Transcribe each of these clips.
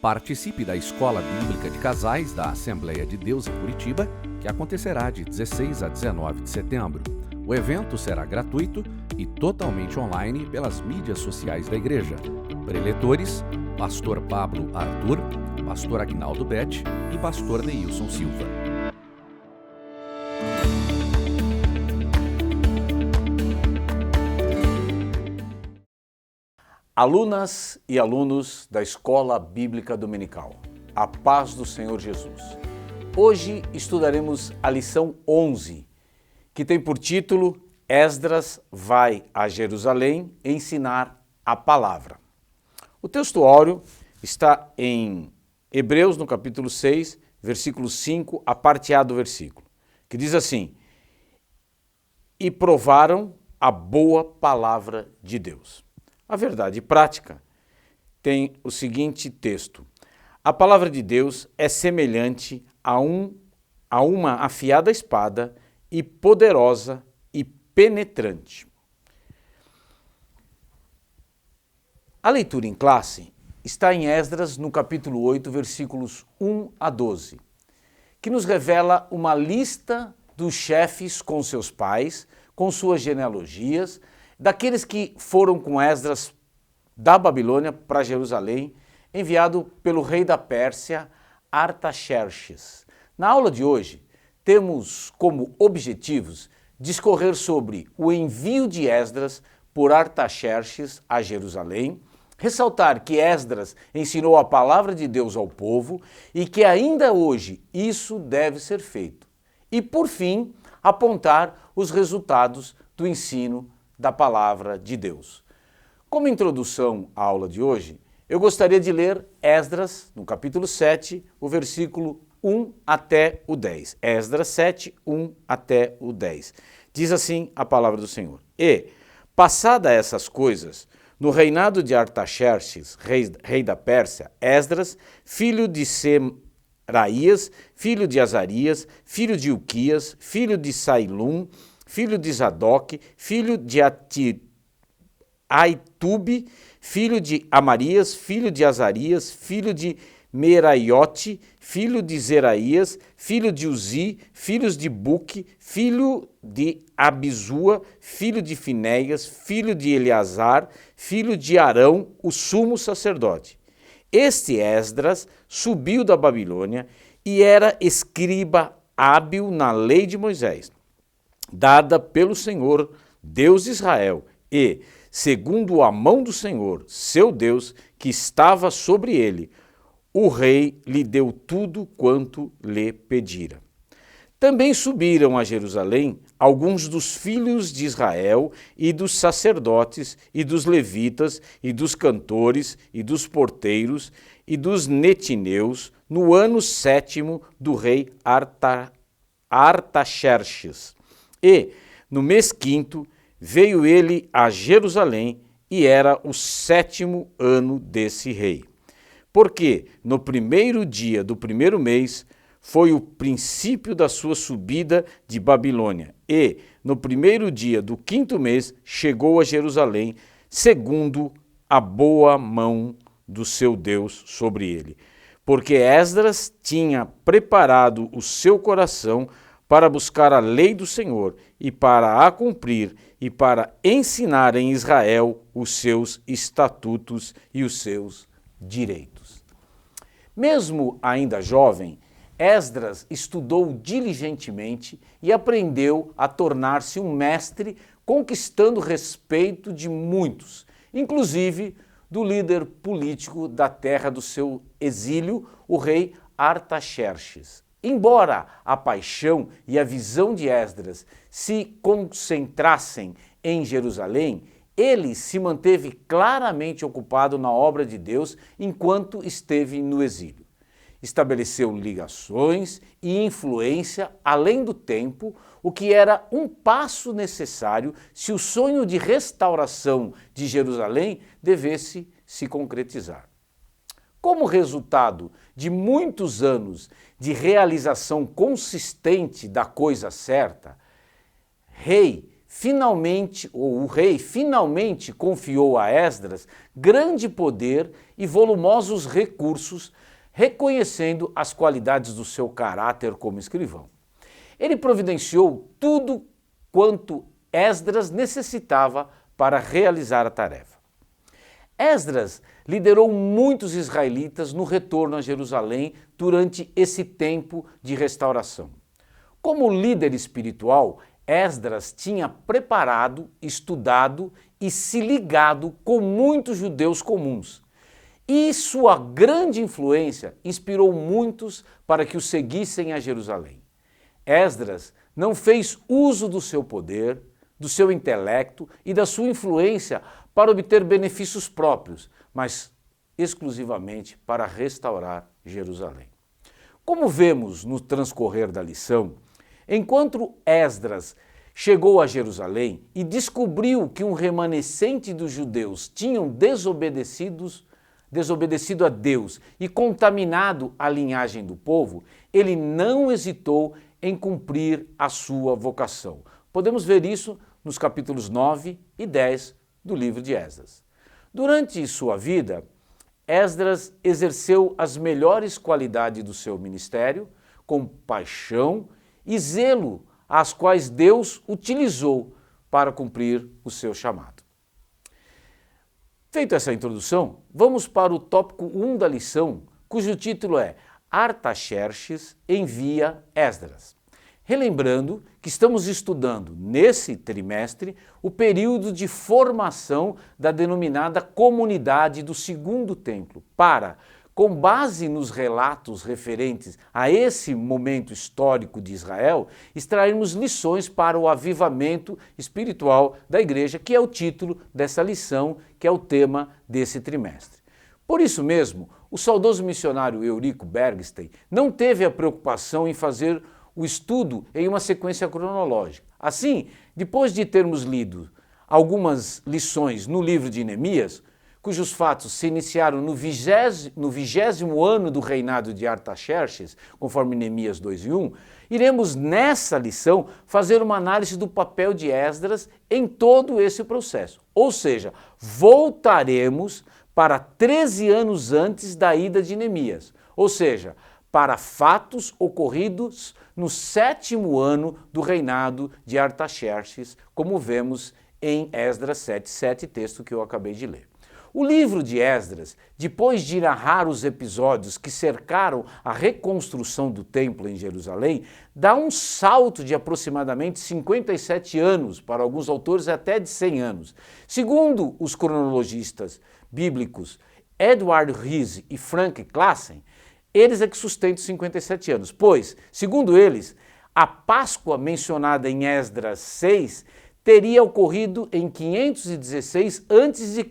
Participe da Escola Bíblica de Casais da Assembleia de Deus em Curitiba, que acontecerá de 16 a 19 de setembro. O evento será gratuito e totalmente online pelas mídias sociais da igreja. Preletores, Pastor Pablo Arthur, Pastor Aguinaldo Bete e Pastor Neilson Silva. Alunas e alunos da Escola Bíblica Dominical, a paz do Senhor Jesus. Hoje estudaremos a lição 11, que tem por título Esdras vai a Jerusalém ensinar a palavra. O texto áureo está em Hebreus, no capítulo 6, versículo 5, a parte A do versículo, que diz assim: E provaram a boa palavra de Deus. A verdade prática tem o seguinte texto: a palavra de Deus é semelhante a uma afiada espada e poderosa e penetrante. A leitura em classe está em Esdras, no capítulo 8, versículos 1 a 12, que nos revela uma lista dos chefes com seus pais, com suas genealogias, daqueles que foram com Esdras da Babilônia para Jerusalém, enviado pelo rei da Pérsia, Artaxerxes. Na aula de hoje, temos como objetivos discorrer sobre o envio de Esdras por Artaxerxes a Jerusalém, ressaltar que Esdras ensinou a palavra de Deus ao povo e que ainda hoje isso deve ser feito. E, por fim, apontar os resultados do ensino da palavra de Deus. Como introdução à aula de hoje, eu gostaria de ler Esdras, no capítulo 7, o versículo 1 até o 10. Esdras 7, 1 até o 10. Diz assim a palavra do Senhor: E, passada essas coisas, no reinado de Artaxerxes, rei da Pérsia, Esdras, filho de Seraías, filho de Azarias, filho de Ilquias, filho de Sailum, filho de Zadok, filho de Aitube, filho de Amarias, filho de Azarias, filho de Meraiote, filho de Zeraías, filho de Uzi, filhos de Buque, filho de Abizua, filho de Finéias, filho de Eleazar, filho de Arão, o sumo sacerdote. Este Esdras subiu da Babilônia e era escriba hábil na lei de Moisés, dada pelo Senhor, Deus de Israel, e, segundo a mão do Senhor, seu Deus, que estava sobre ele, o rei lhe deu tudo quanto lhe pedira. Também subiram a Jerusalém alguns dos filhos de Israel e dos sacerdotes e dos levitas e dos cantores e dos porteiros e dos netineus no ano 7º do rei Artaxerxes. E, no mês 5º, veio ele a Jerusalém e era o 7º ano desse rei. Porque no primeiro dia do primeiro mês foi o princípio da sua subida de Babilônia. E, no primeiro dia do 5º mês, chegou a Jerusalém, segundo a boa mão do seu Deus sobre ele. Porque Esdras tinha preparado o seu coração para buscar a lei do Senhor e para a cumprir e para ensinar em Israel os seus estatutos e os seus direitos. Mesmo ainda jovem, Esdras estudou diligentemente e aprendeu a tornar-se um mestre, conquistando o respeito de muitos, inclusive do líder político da terra do seu exílio, o rei Artaxerxes. Embora a paixão e a visão de Esdras se concentrassem em Jerusalém, ele se manteve claramente ocupado na obra de Deus enquanto esteve no exílio. Estabeleceu ligações e influência além do tempo, o que era um passo necessário se o sonho de restauração de Jerusalém devesse se concretizar. Como resultado de muitos anos de realização consistente da coisa certa, o rei finalmente confiou a Esdras grande poder e volumosos recursos, reconhecendo as qualidades do seu caráter como escrivão. Ele providenciou tudo quanto Esdras necessitava para realizar a tarefa. Esdras liderou muitos israelitas no retorno a Jerusalém durante esse tempo de restauração. Como líder espiritual, Esdras tinha preparado, estudado e se ligado com muitos judeus comuns. E sua grande influência inspirou muitos para que o seguissem a Jerusalém. Esdras não fez uso do seu poder, do seu intelecto e da sua influência para obter benefícios próprios, mas exclusivamente para restaurar Jerusalém. Como vemos no transcorrer da lição, enquanto Esdras chegou a Jerusalém e descobriu que um remanescente dos judeus tinham desobedecido a Deus e contaminado a linhagem do povo, ele não hesitou em cumprir a sua vocação. Podemos ver isso nos capítulos 9 e 10 do livro de Esdras. Durante sua vida, Esdras exerceu as melhores qualidades do seu ministério, com paixão e zelo, as quais Deus utilizou para cumprir o seu chamado. Feita essa introdução, vamos para o tópico 1 da lição, cujo título é Artaxerxes envia Esdras. Relembrando que estamos estudando nesse trimestre o período de formação da denominada Comunidade do Segundo Templo, para, com base nos relatos referentes a esse momento histórico de Israel, extrairmos lições para o avivamento espiritual da igreja, que é o título dessa lição, que é o tema desse trimestre. Por isso mesmo, o saudoso missionário Eurico Bergstein não teve a preocupação em fazer o estudo em uma sequência cronológica. Assim, depois de termos lido algumas lições no livro de Neemias, cujos fatos se iniciaram no 20º ano do reinado de Artaxerxes, conforme Neemias 2:1, iremos nessa lição fazer uma análise do papel de Esdras em todo esse processo. Ou seja, voltaremos para 13 anos antes da ida de Neemias, ou seja, para fatos ocorridos no 7º ano do reinado de Artaxerxes, como vemos em Esdras 7:7, texto que eu acabei de ler. O livro de Esdras, depois de narrar os episódios que cercaram a reconstrução do templo em Jerusalém, dá um salto de aproximadamente 57 anos, para alguns autores até de 100 anos. Segundo os cronologistas bíblicos Edward Riese e Frank Classen, eles é que sustentam 57 anos, pois, segundo eles, a Páscoa mencionada em Esdras 6 teria ocorrido em 516 a.C.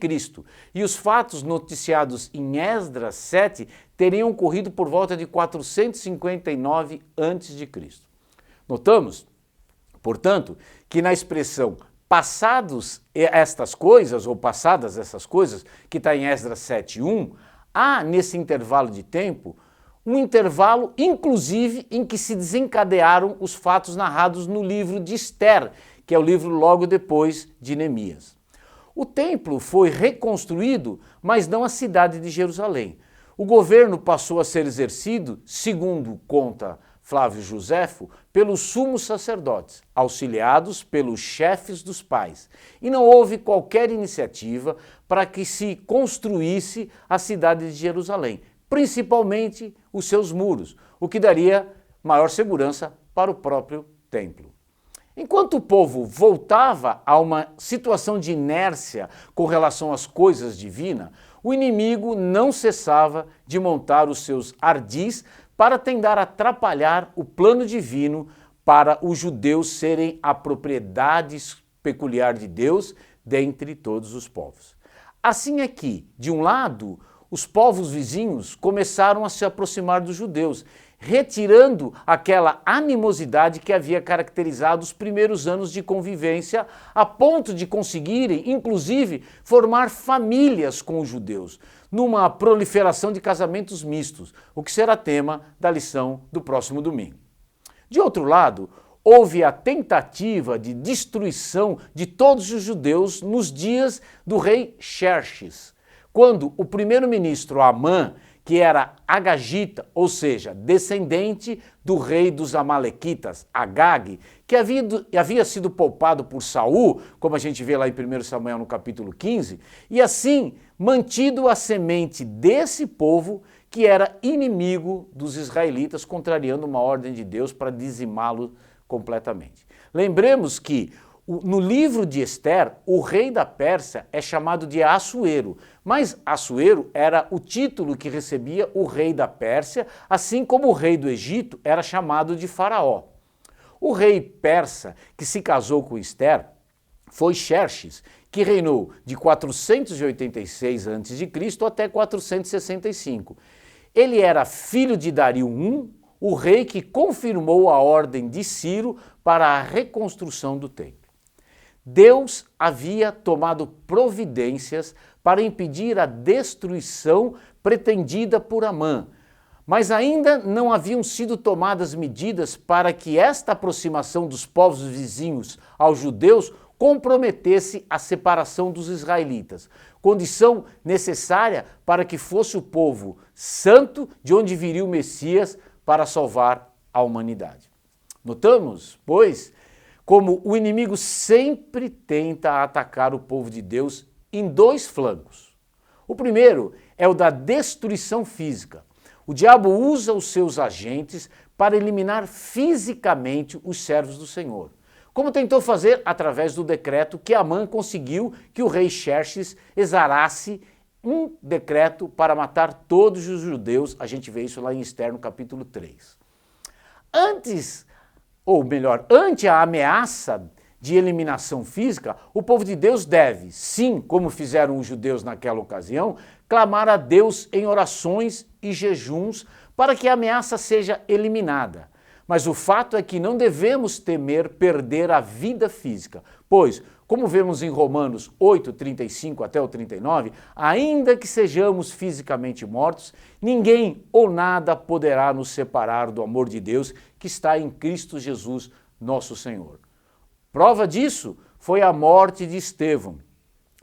e os fatos noticiados em Esdras 7 teriam ocorrido por volta de 459 a.C. Notamos, portanto, que na expressão passadas essas coisas, que está em Esdras 7:1, há nesse intervalo de tempo um intervalo, inclusive, em que se desencadearam os fatos narrados no livro de Ester, que é o livro logo depois de Neemias. O templo foi reconstruído, mas não a cidade de Jerusalém. O governo passou a ser exercido, segundo conta Flávio Joséfo, pelos sumos sacerdotes, auxiliados pelos chefes dos pais. E não houve qualquer iniciativa para que se construísse a cidade de Jerusalém, principalmente os seus muros, o que daria maior segurança para o próprio templo. Enquanto o povo voltava a uma situação de inércia com relação às coisas divinas, o inimigo não cessava de montar os seus ardis para tentar atrapalhar o plano divino para os judeus serem a propriedade peculiar de Deus dentre todos os povos. Assim é que, de um lado, os povos vizinhos começaram a se aproximar dos judeus, retirando aquela animosidade que havia caracterizado os primeiros anos de convivência, a ponto de conseguirem, inclusive, formar famílias com os judeus, numa proliferação de casamentos mistos, o que será tema da lição do próximo domingo. De outro lado, houve a tentativa de destruição de todos os judeus nos dias do rei Xerxes, quando o primeiro-ministro Amã, que era agagita, ou seja, descendente do rei dos Amalequitas, Agag, que havia sido poupado por Saul, como a gente vê lá em 1 Samuel no capítulo 15, e assim mantido a semente desse povo que era inimigo dos israelitas, contrariando uma ordem de Deus para dizimá-lo completamente. Lembremos que no livro de Ester, o rei da Pérsia é chamado de Assuero, mas Assuero era o título que recebia o rei da Pérsia, assim como o rei do Egito era chamado de Faraó. O rei persa que se casou com Ester foi Xerxes, que reinou de 486 a.C. até 465. Ele era filho de Dario I, o rei que confirmou a ordem de Ciro para a reconstrução do templo. Deus havia tomado providências para impedir a destruição pretendida por Amã, mas ainda não haviam sido tomadas medidas para que esta aproximação dos povos vizinhos aos judeus comprometesse a separação dos israelitas, condição necessária para que fosse o povo santo de onde viria o Messias para salvar a humanidade. Notamos, pois, como o inimigo sempre tenta atacar o povo de Deus em dois flancos. O primeiro é o da destruição física. O diabo usa os seus agentes para eliminar fisicamente os servos do Senhor, como tentou fazer através do decreto que Amã conseguiu que o rei Xerxes exarasse um decreto para matar todos os judeus. A gente vê isso lá em Ester, no capítulo 3. Ante a ameaça de eliminação física, o povo de Deus deve, sim, como fizeram os judeus naquela ocasião, clamar a Deus em orações e jejuns para que a ameaça seja eliminada. Mas o fato é que não devemos temer perder a vida física, pois, como vemos em Romanos 8, 35 até o 39, ainda que sejamos fisicamente mortos, ninguém ou nada poderá nos separar do amor de Deus que está em Cristo Jesus, nosso Senhor. Prova disso foi a morte de Estevão,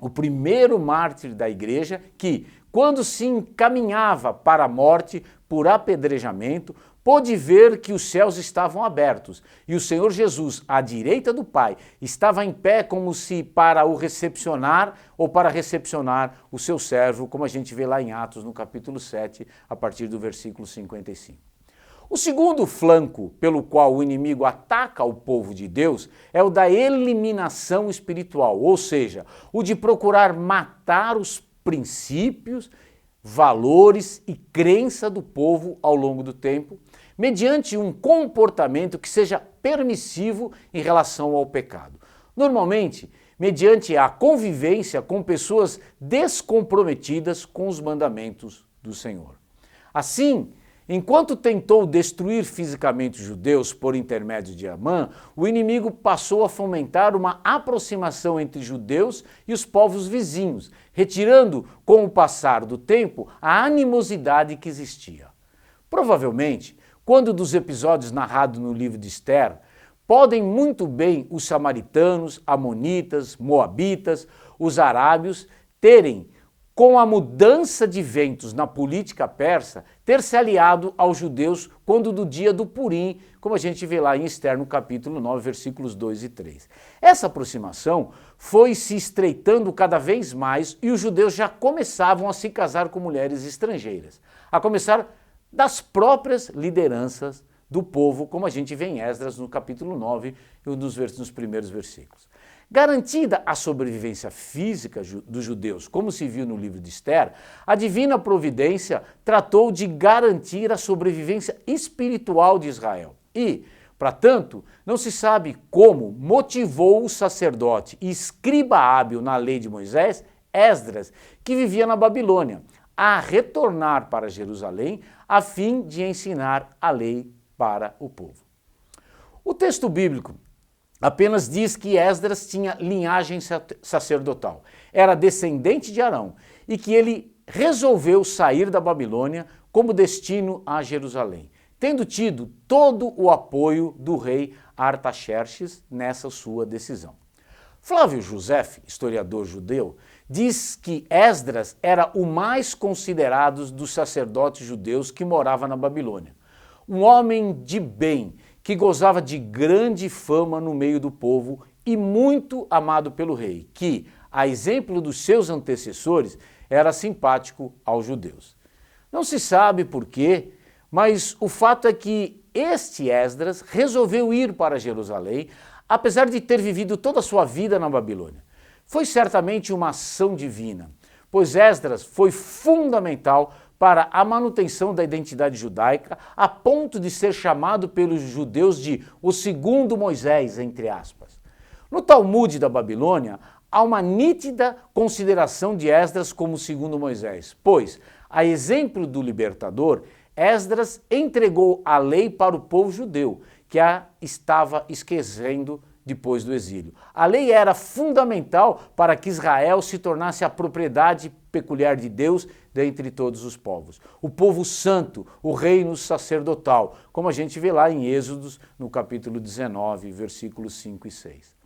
o primeiro mártir da igreja que, quando se encaminhava para a morte por apedrejamento, pôde ver que os céus estavam abertos e o Senhor Jesus, à direita do Pai, estava em pé como se para o recepcionar ou para recepcionar o seu servo, como a gente vê lá em Atos, no capítulo 7, a partir do versículo 55. O segundo flanco pelo qual o inimigo ataca o povo de Deus é o da eliminação espiritual, ou seja, o de procurar matar os princípios, valores e crença do povo ao longo do tempo, mediante um comportamento que seja permissivo em relação ao pecado. Normalmente, mediante a convivência com pessoas descomprometidas com os mandamentos do Senhor. Assim, enquanto tentou destruir fisicamente os judeus por intermédio de Amã, o inimigo passou a fomentar uma aproximação entre judeus e os povos vizinhos, retirando, com o passar do tempo, a animosidade que existia. Provavelmente, quando dos episódios narrados no livro de Ester, podem muito bem os samaritanos, amonitas, moabitas, os arábios terem, com a mudança de ventos na política persa, ter se aliado aos judeus quando do dia do Purim, como a gente vê lá em Ester no capítulo 9, versículos 2 e 3. Essa aproximação foi se estreitando cada vez mais e os judeus já começavam a se casar com mulheres estrangeiras, a começar das próprias lideranças do povo, como a gente vê em Esdras no capítulo 9 e nos primeiros versículos. Garantida a sobrevivência física dos judeus, como se viu no livro de Ester, a divina providência tratou de garantir a sobrevivência espiritual de Israel. E, para tanto, não se sabe como motivou o sacerdote e escriba hábil na lei de Moisés, Esdras, que vivia na Babilônia, a retornar para Jerusalém a fim de ensinar a lei para o povo. O texto bíblico apenas diz que Esdras tinha linhagem sacerdotal, era descendente de Arão e que ele resolveu sair da Babilônia como destino a Jerusalém, tendo tido todo o apoio do rei Artaxerxes nessa sua decisão. Flávio Josefo, historiador judeu, diz que Esdras era o mais considerado dos sacerdotes judeus que morava na Babilônia. Um homem de bem, que gozava de grande fama no meio do povo e muito amado pelo rei, que, a exemplo dos seus antecessores, era simpático aos judeus. Não se sabe por quê, mas o fato é que este Esdras resolveu ir para Jerusalém, apesar de ter vivido toda a sua vida na Babilônia. Foi certamente uma ação divina, pois Esdras foi fundamental para a manutenção da identidade judaica, a ponto de ser chamado pelos judeus de o segundo Moisés, entre aspas. No Talmud da Babilônia, há uma nítida consideração de Esdras como o segundo Moisés, pois, a exemplo do libertador, Esdras entregou a lei para o povo judeu, que a estava esquecendo depois do exílio. A lei era fundamental para que Israel se tornasse a propriedade peculiar de Deus dentre todos os povos. O povo santo, o reino sacerdotal, como a gente vê lá em Êxodos, no capítulo 19, versículos 5 e 6.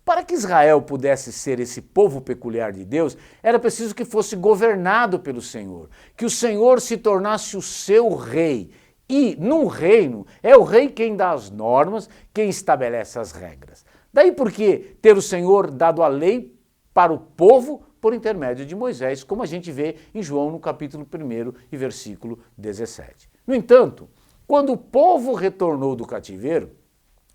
Para que Israel pudesse ser esse povo peculiar de Deus, era preciso que fosse governado pelo Senhor, que o Senhor se tornasse o seu rei. E, num reino, é o rei quem dá as normas, quem estabelece as regras. Daí porque ter o Senhor dado a lei para o povo por intermédio de Moisés, como a gente vê em João no capítulo 1 e versículo 17. No entanto, quando o povo retornou do cativeiro,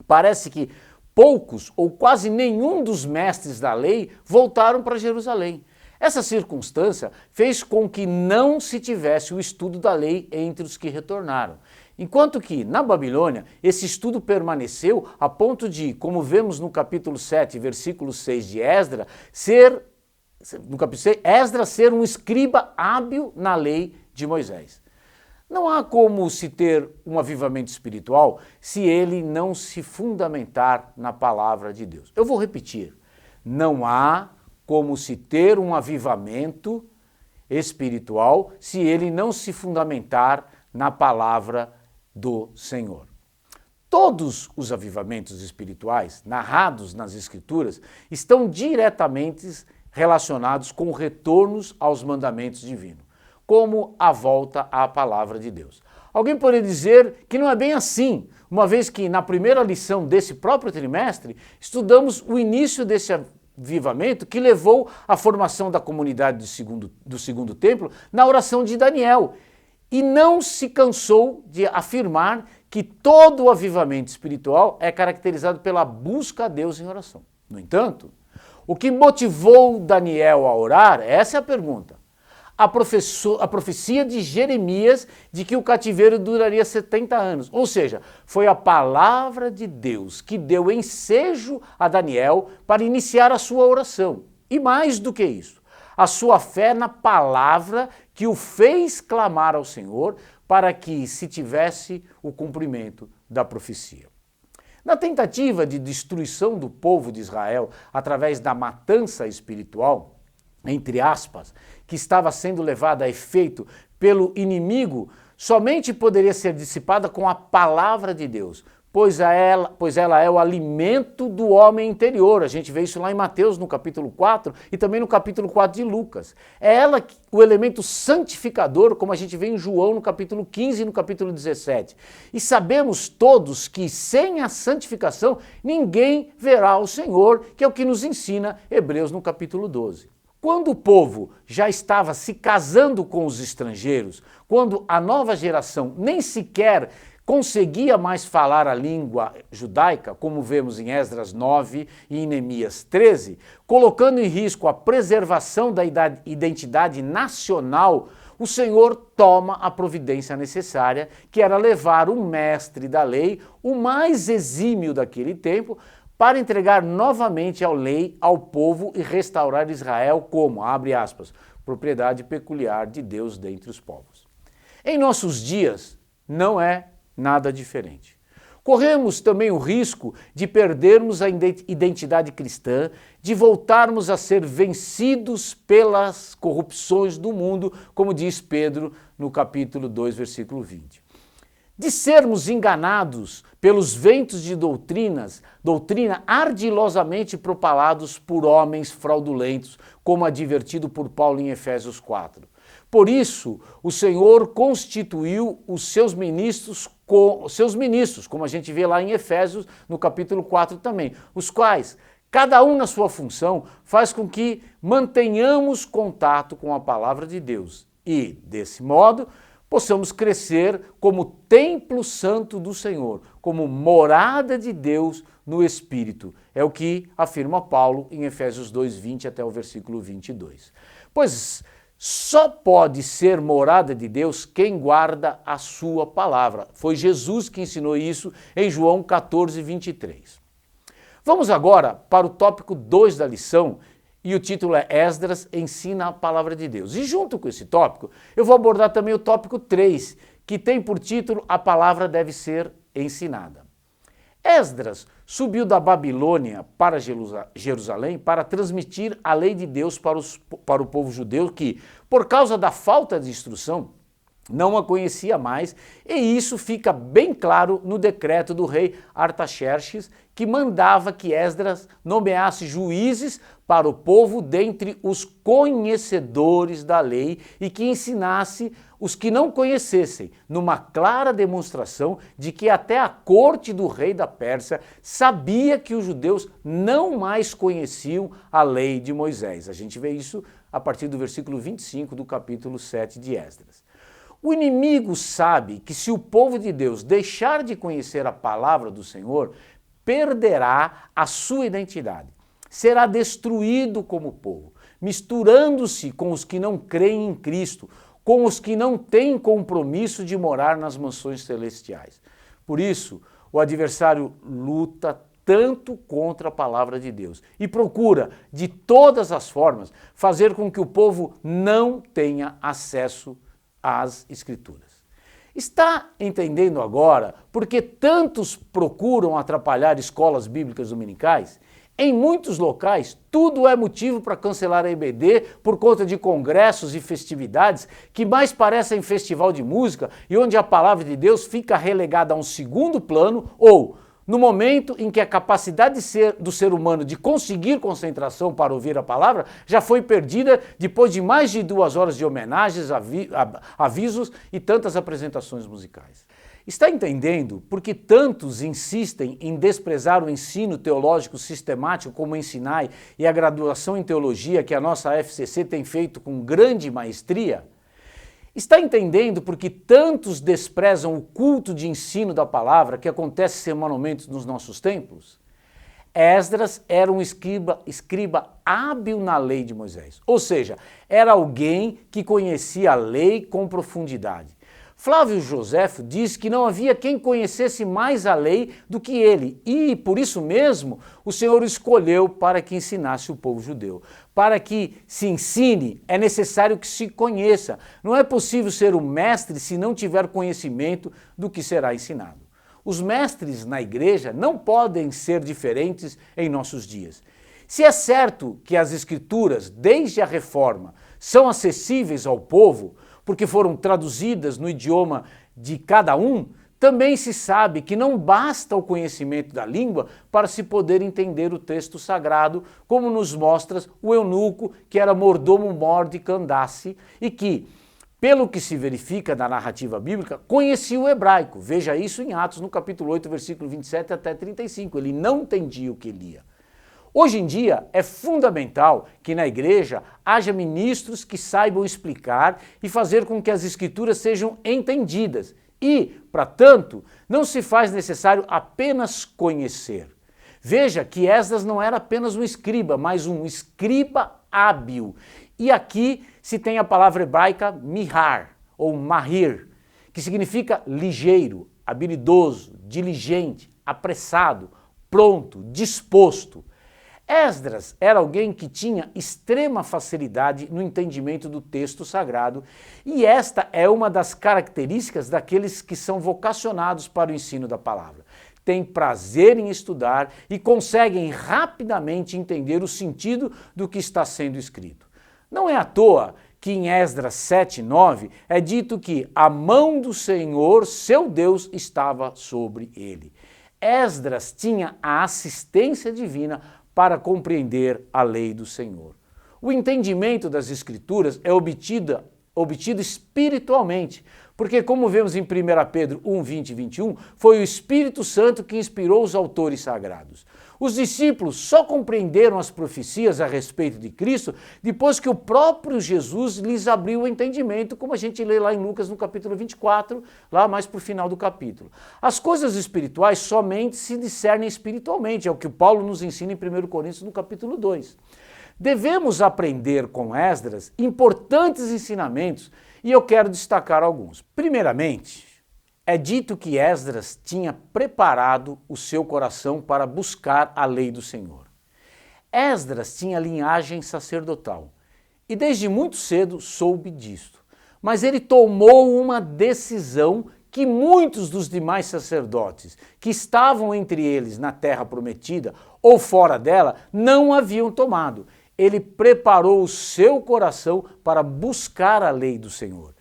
parece que poucos ou quase nenhum dos mestres da lei voltaram para Jerusalém. Essa circunstância fez com que não se tivesse o estudo da lei entre os que retornaram. Enquanto que, na Babilônia, esse estudo permaneceu a ponto de, como vemos no capítulo 7, versículo 6 de Esdras, ser um escriba hábil na lei de Moisés. Não há como se ter um avivamento espiritual se ele não se fundamentar na palavra de Deus. Eu vou repetir, não há como se ter um avivamento espiritual se ele não se fundamentar na palavra do Senhor. Todos os avivamentos espirituais narrados nas Escrituras estão diretamente relacionados com retornos aos mandamentos divinos, como a volta à palavra de Deus. Alguém poderia dizer que não é bem assim, uma vez que na primeira lição desse próprio trimestre estudamos o início desse avivamento que levou à formação da comunidade do segundo templo na oração de Daniel, e não se cansou de afirmar que todo o avivamento espiritual é caracterizado pela busca a Deus em oração. No entanto, o que motivou Daniel a orar, essa é a pergunta. A profecia de Jeremias de que o cativeiro duraria 70 anos. Ou seja, foi a palavra de Deus que deu ensejo a Daniel para iniciar a sua oração. E mais do que isso, a sua fé na palavra que o fez clamar ao Senhor para que se tivesse o cumprimento da profecia. Na tentativa de destruição do povo de Israel através da matança espiritual, entre aspas, que estava sendo levada a efeito pelo inimigo, somente poderia ser dissipada com a palavra de Deus, pois ela é o alimento do homem interior. A gente vê isso lá em Mateus, no capítulo 4, e também no capítulo 4 de Lucas. É ela o elemento santificador, como a gente vê em João, no capítulo 15 e no capítulo 17. E sabemos todos que sem a santificação, ninguém verá o Senhor, que é o que nos ensina Hebreus, no capítulo 12. Quando o povo já estava se casando com os estrangeiros, quando a nova geração nem sequer conseguia mais falar a língua judaica, como vemos em Esdras 9 e em Neemias 13, colocando em risco a preservação da identidade nacional, o Senhor toma a providência necessária, que era levar um mestre da lei, o mais exímio daquele tempo, para entregar novamente a lei ao povo e restaurar Israel como, abre aspas, propriedade peculiar de Deus dentre os povos. Em nossos dias, não é nada diferente. Corremos também o risco de perdermos a identidade cristã, de voltarmos a ser vencidos pelas corrupções do mundo, como diz Pedro no capítulo 2, versículo 20. de sermos enganados pelos ventos de doutrina ardilosamente propalados por homens fraudulentos, como advertido por Paulo em Efésios 4. Por isso, o Senhor constituiu os seus ministros, como a gente vê lá em Efésios, no capítulo 4 também, os quais, cada um na sua função, faz com que mantenhamos contato com a palavra de Deus e, desse modo, possamos crescer como templo santo do Senhor, como morada de Deus no Espírito. É o que afirma Paulo em Efésios 2:20 até o versículo 22. Pois só pode ser morada de Deus quem guarda a sua palavra. Foi Jesus que ensinou isso em João 14:23. Vamos agora para o tópico 2 da lição, e o título é Esdras ensina a palavra de Deus. E junto com esse tópico, eu vou abordar também o tópico 3, que tem por título A Palavra Deve Ser Ensinada. Esdras subiu da Babilônia para Jerusalém para transmitir a lei de Deus para o povo judeu que, por causa da falta de instrução, não a conhecia mais, e isso fica bem claro no decreto do rei Artaxerxes, que mandava que Esdras nomeasse juízes para o povo dentre os conhecedores da lei e que ensinasse os que não conhecessem, numa clara demonstração de que até a corte do rei da Pérsia sabia que os judeus não mais conheciam a lei de Moisés. A gente vê isso a partir do versículo 25 do capítulo 7 de Esdras. O inimigo sabe que se o povo de Deus deixar de conhecer a palavra do Senhor, perderá a sua identidade. Será destruído como povo, misturando-se com os que não creem em Cristo, com os que não têm compromisso de morar nas mansões celestiais. Por isso, o adversário luta tanto contra a palavra de Deus e procura, de todas as formas, fazer com que o povo não tenha acesso às Escrituras. Está entendendo agora por que tantos procuram atrapalhar escolas bíblicas dominicais? Em muitos locais, tudo é motivo para cancelar a EBD por conta de congressos e festividades que mais parecem festival de música e onde a palavra de Deus fica relegada a um segundo plano ou, no momento em que a capacidade do ser humano de conseguir concentração para ouvir a palavra já foi perdida depois de mais de 2 horas de homenagens, avisos e tantas apresentações musicais. Está entendendo por que tantos insistem em desprezar o ensino teológico sistemático como o Ensinai e a graduação em teologia que a nossa FCC tem feito com grande maestria? Está entendendo por que tantos desprezam o culto de ensino da palavra que acontece semanalmente nos nossos templos? Esdras era um escriba hábil na lei de Moisés, ou seja, era alguém que conhecia a lei com profundidade. Flávio Joséfo diz que não havia quem conhecesse mais a lei do que ele e, por isso mesmo, o Senhor o escolheu para que ensinasse o povo judeu. Para que se ensine, é necessário que se conheça. Não é possível ser um mestre se não tiver conhecimento do que será ensinado. Os mestres na igreja não podem ser diferentes em nossos dias. Se é certo que as Escrituras, desde a Reforma, são acessíveis ao povo, porque foram traduzidas no idioma de cada um, também se sabe que não basta o conhecimento da língua para se poder entender o texto sagrado, como nos mostra o eunuco, que era mordomo-mor de Candace e que, pelo que se verifica na narrativa bíblica, conhecia o hebraico. Veja isso em Atos, no capítulo 8, versículo 27 até 35. Ele não entendia o que lia. Hoje em dia, é fundamental que na igreja haja ministros que saibam explicar e fazer com que as Escrituras sejam entendidas. E, para tanto, não se faz necessário apenas conhecer. Veja que Esdras não era apenas um escriba, mas um escriba hábil. E aqui se tem a palavra hebraica mihar, ou mahir, que significa ligeiro, habilidoso, diligente, apressado, pronto, disposto. Esdras era alguém que tinha extrema facilidade no entendimento do texto sagrado e esta é uma das características daqueles que são vocacionados para o ensino da palavra. Têm prazer em estudar e conseguem rapidamente entender o sentido do que está sendo escrito. Não é à toa que em Esdras 7:9 é dito que a mão do Senhor, seu Deus, estava sobre ele. Esdras tinha a assistência divina para compreender a lei do Senhor. O entendimento das Escrituras é obtido espiritualmente, porque como vemos em 1 Pedro 1:20 e 21, foi o Espírito Santo que inspirou os autores sagrados. Os discípulos só compreenderam as profecias a respeito de Cristo depois que o próprio Jesus lhes abriu o entendimento, como a gente lê lá em Lucas no capítulo 24, lá mais para o final do capítulo. As coisas espirituais somente se discernem espiritualmente, é o que Paulo nos ensina em 1 Coríntios no capítulo 2. Devemos aprender com Esdras importantes ensinamentos e eu quero destacar alguns. Primeiramente, é dito que Esdras tinha preparado o seu coração para buscar a lei do Senhor. Esdras tinha linhagem sacerdotal e desde muito cedo soube disto, mas ele tomou uma decisão que muitos dos demais sacerdotes que estavam entre eles na terra prometida ou fora dela não haviam tomado. Ele preparou o seu coração para buscar a lei do Senhor.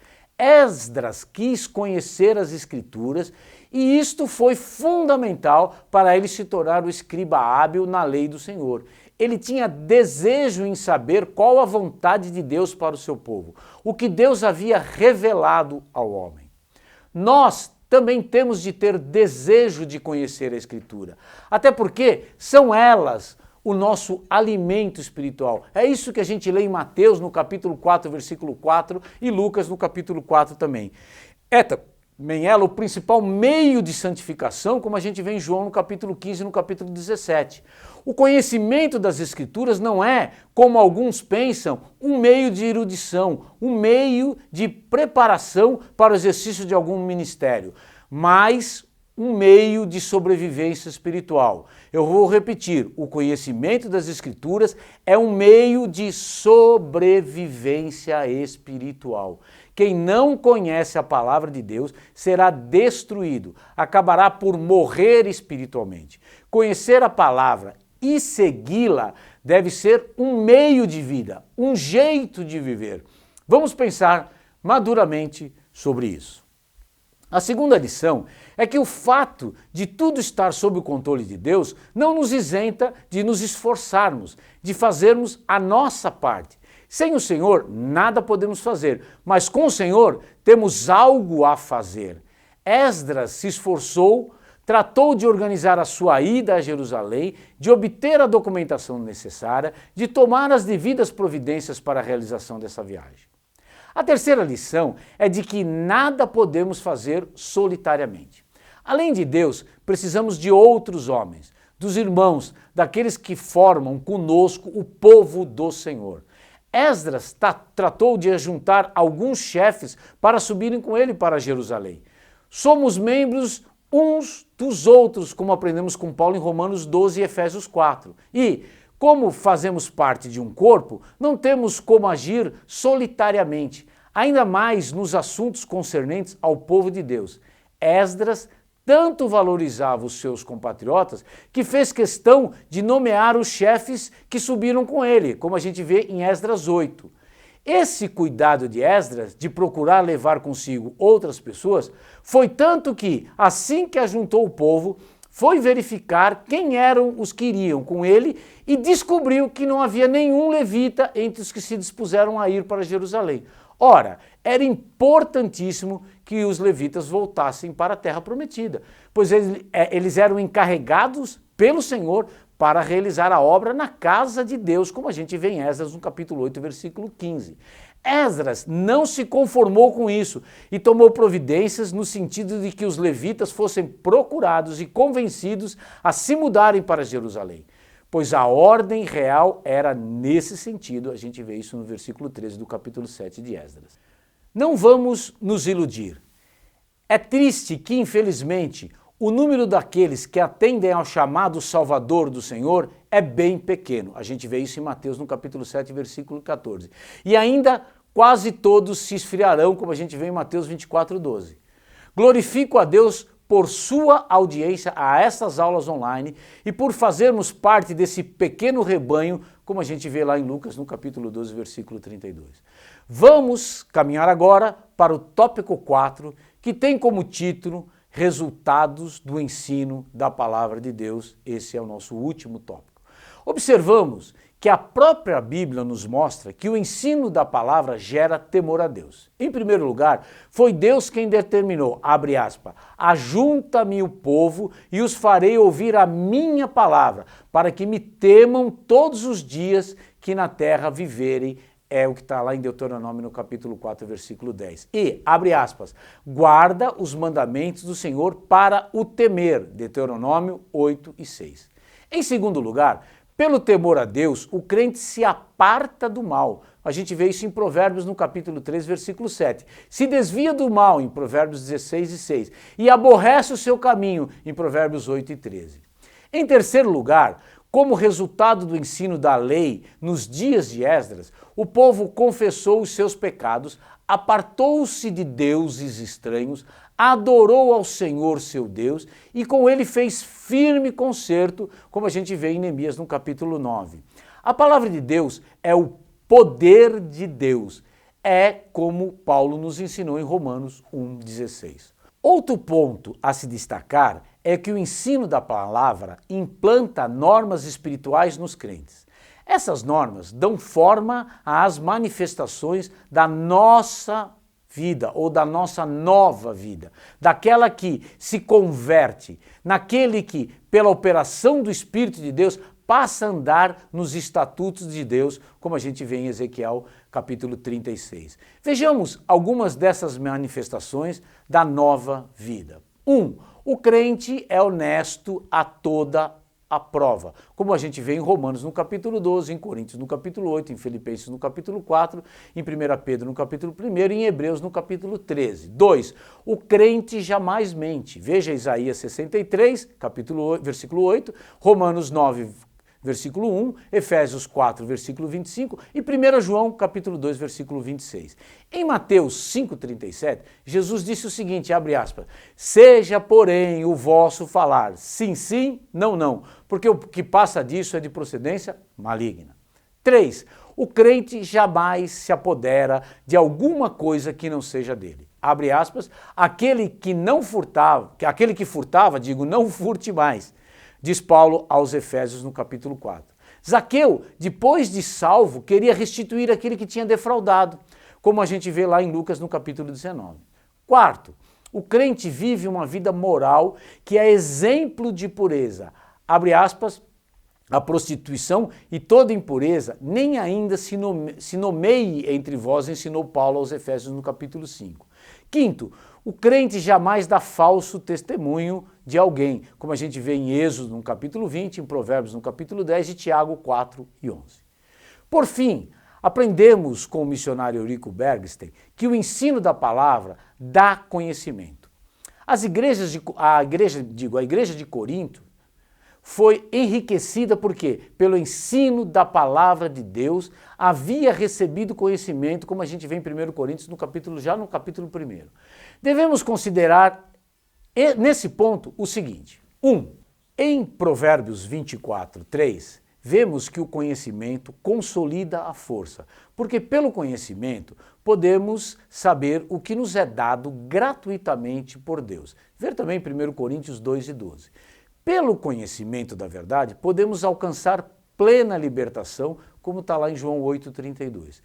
Esdras quis conhecer as Escrituras e isto foi fundamental para ele se tornar o escriba hábil na lei do Senhor. Ele tinha desejo em saber qual a vontade de Deus para o seu povo, o que Deus havia revelado ao homem. Nós também temos de ter desejo de conhecer a Escritura, até porque são elas o nosso alimento espiritual. É isso que a gente lê em Mateus no capítulo 4, versículo 4 e Lucas no capítulo 4 também. É também ela o principal meio de santificação, como a gente vê em João no capítulo 15 e no capítulo 17. O conhecimento das Escrituras não é, como alguns pensam, um meio de erudição, um meio de preparação para o exercício de algum ministério, mas um meio de sobrevivência espiritual. Eu vou repetir, o conhecimento das Escrituras é um meio de sobrevivência espiritual. Quem não conhece a palavra de Deus será destruído, acabará por morrer espiritualmente. Conhecer a palavra e segui-la deve ser um meio de vida, um jeito de viver. Vamos pensar maduramente sobre isso. A segunda lição é que o fato de tudo estar sob o controle de Deus não nos isenta de nos esforçarmos, de fazermos a nossa parte. Sem o Senhor, nada podemos fazer, mas com o Senhor temos algo a fazer. Esdras se esforçou, tratou de organizar a sua ida a Jerusalém, de obter a documentação necessária, de tomar as devidas providências para a realização dessa viagem. A terceira lição é de que nada podemos fazer solitariamente. Além de Deus, precisamos de outros homens, dos irmãos, daqueles que formam conosco o povo do Senhor. Esdras tratou de ajuntar alguns chefes para subirem com ele para Jerusalém. Somos membros uns dos outros, como aprendemos com Paulo em Romanos 12 e Efésios 4. E, como fazemos parte de um corpo, não temos como agir solitariamente, ainda mais nos assuntos concernentes ao povo de Deus. Esdras tanto valorizava os seus compatriotas que fez questão de nomear os chefes que subiram com ele, como a gente vê em Esdras 8. Esse cuidado de Esdras de procurar levar consigo outras pessoas foi tanto que, assim que ajuntou o povo, foi verificar quem eram os que iriam com ele e descobriu que não havia nenhum levita entre os que se dispuseram a ir para Jerusalém. Ora, era importantíssimo que os levitas voltassem para a terra prometida, pois eles eram encarregados pelo Senhor para realizar a obra na casa de Deus, como a gente vê em Esdras no capítulo 8, versículo 15. Esdras não se conformou com isso e tomou providências no sentido de que os levitas fossem procurados e convencidos a se mudarem para Jerusalém, pois a ordem real era nesse sentido. A gente vê isso no versículo 13 do capítulo 7 de Esdras. Não vamos nos iludir. É triste que, infelizmente, o número daqueles que atendem ao chamado Salvador do Senhor é bem pequeno. A gente vê isso em Mateus no capítulo 7, versículo 14. E ainda quase todos se esfriarão, como a gente vê em Mateus 24, 12. Glorifico a Deus por sua audiência a essas aulas online e por fazermos parte desse pequeno rebanho, como a gente vê lá em Lucas no capítulo 12, versículo 32. Vamos caminhar agora para o tópico 4, que tem como título Resultados do ensino da Palavra de Deus. Esse é o nosso último tópico. Observamos que a própria Bíblia nos mostra que o ensino da palavra gera temor a Deus. Em primeiro lugar, foi Deus quem determinou, abre aspas, ajunta-me o povo e os farei ouvir a minha palavra, para que me temam todos os dias que na terra viverem. É o que está lá em Deuteronômio no capítulo 4, versículo 10. E, abre aspas, guarda os mandamentos do Senhor para o temer, Deuteronômio 8 e 6. Em segundo lugar, pelo temor a Deus, o crente se aparta do mal. A gente vê isso em Provérbios no capítulo 3, versículo 7. Se desvia do mal, em Provérbios 16 e 6. E aborrece o seu caminho, em Provérbios 8 e 13. Em terceiro lugar, como resultado do ensino da lei nos dias de Esdras, o povo confessou os seus pecados, apartou-se de deuses estranhos, adorou ao Senhor seu Deus e com ele fez firme concerto, como a gente vê em Neemias no capítulo 9. A palavra de Deus é o poder de Deus, é como Paulo nos ensinou em Romanos 1,16. Outro ponto a se destacar é que o ensino da palavra implanta normas espirituais nos crentes. Essas normas dão forma às manifestações da nossa vida ou da nossa nova vida, daquela que se converte, naquele que, pela operação do Espírito de Deus, passa a andar nos estatutos de Deus, como a gente vê em Ezequiel capítulo 36. Vejamos algumas dessas manifestações da nova vida. 1. O crente é honesto a toda a prova, como a gente vê em Romanos no capítulo 12, em Coríntios no capítulo 8, em Filipenses no capítulo 4, em 1 Pedro no capítulo 1 e em Hebreus no capítulo 13. 2. O crente jamais mente. Veja Isaías 63, capítulo 8, versículo 8, Romanos 9, versículo 1, Efésios 4, versículo 25 e 1 João, capítulo 2, versículo 26. Em Mateus 5,37, Jesus disse o seguinte, abre aspas, seja, porém, o vosso falar, sim, sim, não, não, porque o que passa disso é de procedência maligna. 3. O crente jamais se apodera de alguma coisa que não seja dele. Abre aspas, aquele que furtava, não furte mais. Diz Paulo aos Efésios no capítulo 4. Zaqueu, depois de salvo, queria restituir aquele que tinha defraudado, como a gente vê lá em Lucas no capítulo 19. 4. O crente vive uma vida moral que é exemplo de pureza. Abre aspas, a prostituição e toda impureza nem ainda se nomeie entre vós, ensinou Paulo aos Efésios no capítulo 5. 5. O crente jamais dá falso testemunho de alguém, como a gente vê em Êxodo no capítulo 20, em Provérbios no capítulo 10 e Tiago 4 e 11. Por fim, aprendemos com o missionário Eurico Bergsten que o ensino da palavra dá conhecimento. A igreja de Corinto foi enriquecida porque, pelo ensino da palavra de Deus, havia recebido conhecimento, como a gente vê em 1 Coríntios, no capítulo 1. Devemos considerar, nesse ponto, o seguinte. 1. Em Provérbios 24, 3, vemos que o conhecimento consolida a força, porque pelo conhecimento podemos saber o que nos é dado gratuitamente por Deus. Ver também 1 Coríntios 2 e 12. Pelo conhecimento da verdade, podemos alcançar plena libertação, como está lá em João 8,32.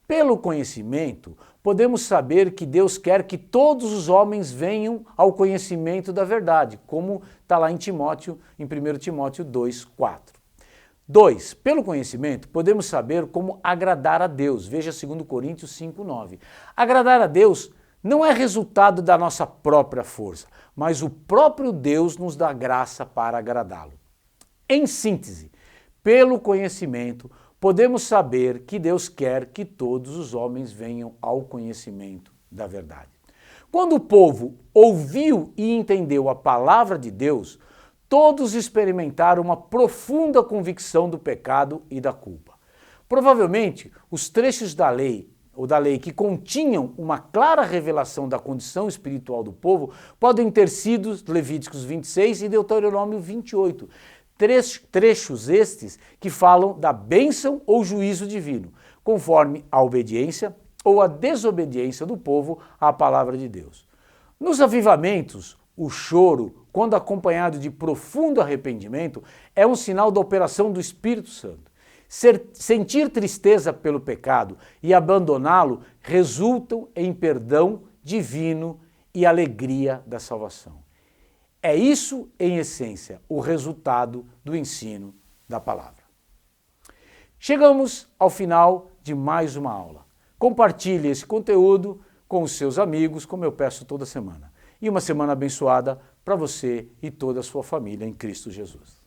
Pelo conhecimento, podemos saber que Deus quer que todos os homens venham ao conhecimento da verdade, como está lá em 1 Timóteo 2,4. 2. Pelo conhecimento, podemos saber como agradar a Deus. Veja 2 Coríntios 5,9. Agradar a Deus não é resultado da nossa própria força, mas o próprio Deus nos dá graça para agradá-lo. Em síntese, pelo conhecimento, podemos saber que Deus quer que todos os homens venham ao conhecimento da verdade. Quando o povo ouviu e entendeu a palavra de Deus, todos experimentaram uma profunda convicção do pecado e da culpa. Provavelmente, os trechos da lei que continham uma clara revelação da condição espiritual do povo podem ter sido Levíticos 26 e Deuteronômio 28. Trechos estes que falam da bênção ou juízo divino, conforme a obediência ou a desobediência do povo à palavra de Deus. Nos avivamentos, o choro, quando acompanhado de profundo arrependimento, é um sinal da operação do Espírito Santo. Sentir tristeza pelo pecado e abandoná-lo resultam em perdão divino e alegria da salvação. É isso, em essência, o resultado do ensino da palavra. Chegamos ao final de mais uma aula. Compartilhe esse conteúdo com os seus amigos, como eu peço toda semana. E uma semana abençoada para você e toda a sua família em Cristo Jesus.